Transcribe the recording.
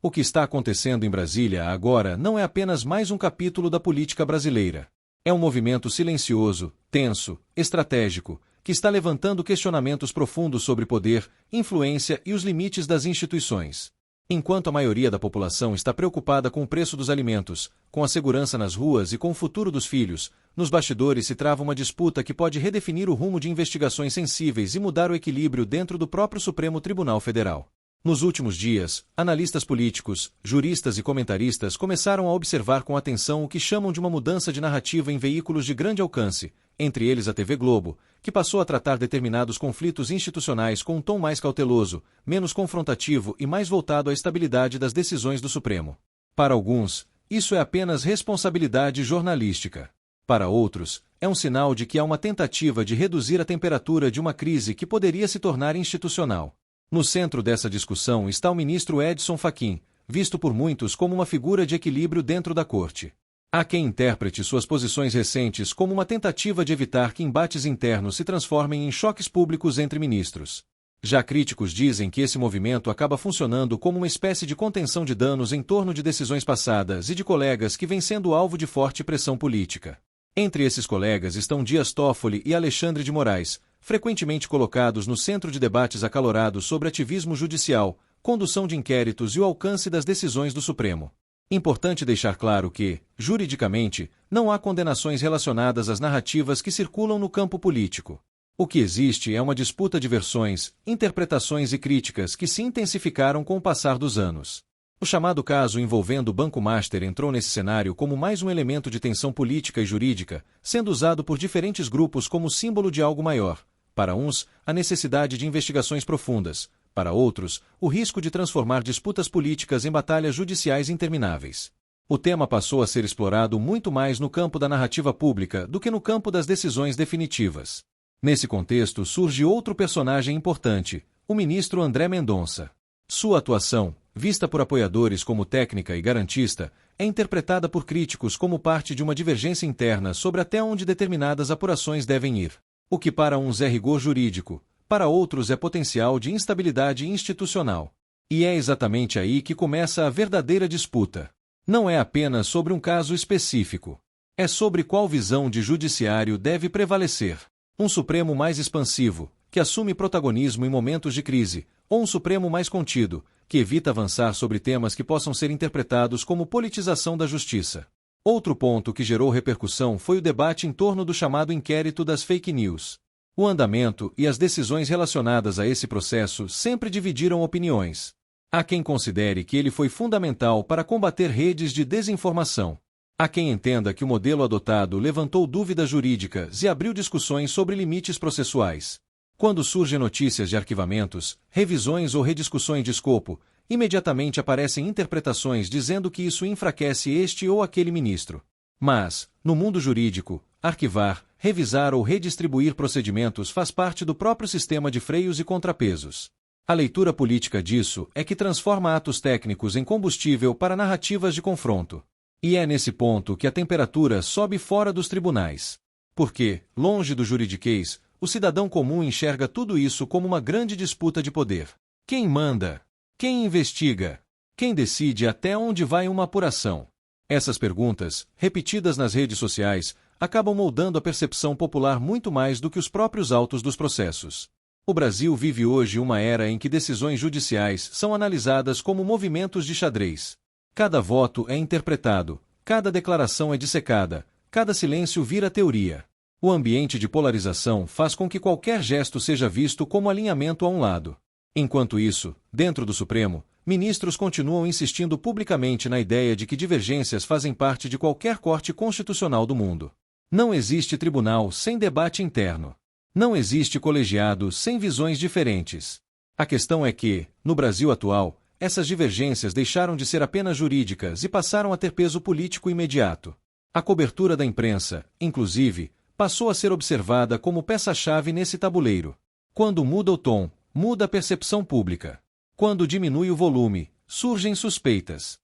O que está acontecendo em Brasília agora não é apenas mais um capítulo da política brasileira. É um movimento silencioso, tenso, estratégico, que está levantando questionamentos profundos sobre poder, influência e os limites das instituições. Enquanto a maioria da população está preocupada com o preço dos alimentos, com a segurança nas ruas e com o futuro dos filhos, nos bastidores se trava uma disputa que pode redefinir o rumo de investigações sensíveis e mudar o equilíbrio dentro do próprio Supremo Tribunal Federal. Nos últimos dias, analistas políticos, juristas e comentaristas começaram a observar com atenção o que chamam de uma mudança de narrativa em veículos de grande alcance, entre eles a TV Globo, que passou a tratar determinados conflitos institucionais com um tom mais cauteloso, menos confrontativo e mais voltado à estabilidade das decisões do Supremo. Para alguns, isso é apenas responsabilidade jornalística. Para outros, é um sinal de que há uma tentativa de reduzir a temperatura de uma crise que poderia se tornar institucional. No centro dessa discussão está o ministro Edson Fachin, visto por muitos como uma figura de equilíbrio dentro da corte. Há quem interprete suas posições recentes como uma tentativa de evitar que embates internos se transformem em choques públicos entre ministros. Já críticos dizem que esse movimento acaba funcionando como uma espécie de contenção de danos em torno de decisões passadas e de colegas que vêm sendo alvo de forte pressão política. Entre esses colegas estão Dias Toffoli e Alexandre de Moraes, frequentemente colocados no centro de debates acalorados sobre ativismo judicial, condução de inquéritos e o alcance das decisões do Supremo. Importante deixar claro que, juridicamente, não há condenações relacionadas às narrativas que circulam no campo político. O que existe é uma disputa de versões, interpretações e críticas que se intensificaram com o passar dos anos. O chamado caso envolvendo o Banco Master entrou nesse cenário como mais um elemento de tensão política e jurídica, sendo usado por diferentes grupos como símbolo de algo maior. Para uns, a necessidade de investigações profundas. Para outros, o risco de transformar disputas políticas em batalhas judiciais intermináveis. O tema passou a ser explorado muito mais no campo da narrativa pública do que no campo das decisões definitivas. Nesse contexto surge outro personagem importante, o ministro André Mendonça. Sua atuação, vista por apoiadores como técnica e garantista, é interpretada por críticos como parte de uma divergência interna sobre até onde determinadas apurações devem ir. O que para uns é rigor jurídico, para outros é potencial de instabilidade institucional. E é exatamente aí que começa a verdadeira disputa. Não é apenas sobre um caso específico. É sobre qual visão de judiciário deve prevalecer. Um Supremo mais expansivo, que assume protagonismo em momentos de crise, ou um Supremo mais contido, que evita avançar sobre temas que possam ser interpretados como politização da justiça. Outro ponto que gerou repercussão foi o debate em torno do chamado inquérito das fake news. O andamento e as decisões relacionadas a esse processo sempre dividiram opiniões. Há quem considere que ele foi fundamental para combater redes de desinformação. Há quem entenda que o modelo adotado levantou dúvidas jurídicas e abriu discussões sobre limites processuais. Quando surgem notícias de arquivamentos, revisões ou rediscussões de escopo, imediatamente aparecem interpretações dizendo que isso enfraquece este ou aquele ministro. Mas, no mundo jurídico, arquivar, revisar ou redistribuir procedimentos faz parte do próprio sistema de freios e contrapesos. A leitura política disso é que transforma atos técnicos em combustível para narrativas de confronto. E é nesse ponto que a temperatura sobe fora dos tribunais. Porque, longe do juridiquês, o cidadão comum enxerga tudo isso como uma grande disputa de poder. Quem manda? Quem investiga? Quem decide até onde vai uma apuração? Essas perguntas, repetidas nas redes sociais, acabam moldando a percepção popular muito mais do que os próprios autos dos processos. O Brasil vive hoje uma era em que decisões judiciais são analisadas como movimentos de xadrez. Cada voto é interpretado, cada declaração é dissecada, cada silêncio vira teoria. O ambiente de polarização faz com que qualquer gesto seja visto como alinhamento a um lado. Enquanto isso, dentro do Supremo, ministros continuam insistindo publicamente na ideia de que divergências fazem parte de qualquer corte constitucional do mundo. Não existe tribunal sem debate interno. Não existe colegiado sem visões diferentes. A questão é que, no Brasil atual, essas divergências deixaram de ser apenas jurídicas e passaram a ter peso político imediato. A cobertura da imprensa, inclusive, passou a ser observada como peça-chave nesse tabuleiro. Quando muda o tom, muda a percepção pública. Quando diminui o volume, surgem suspeitas.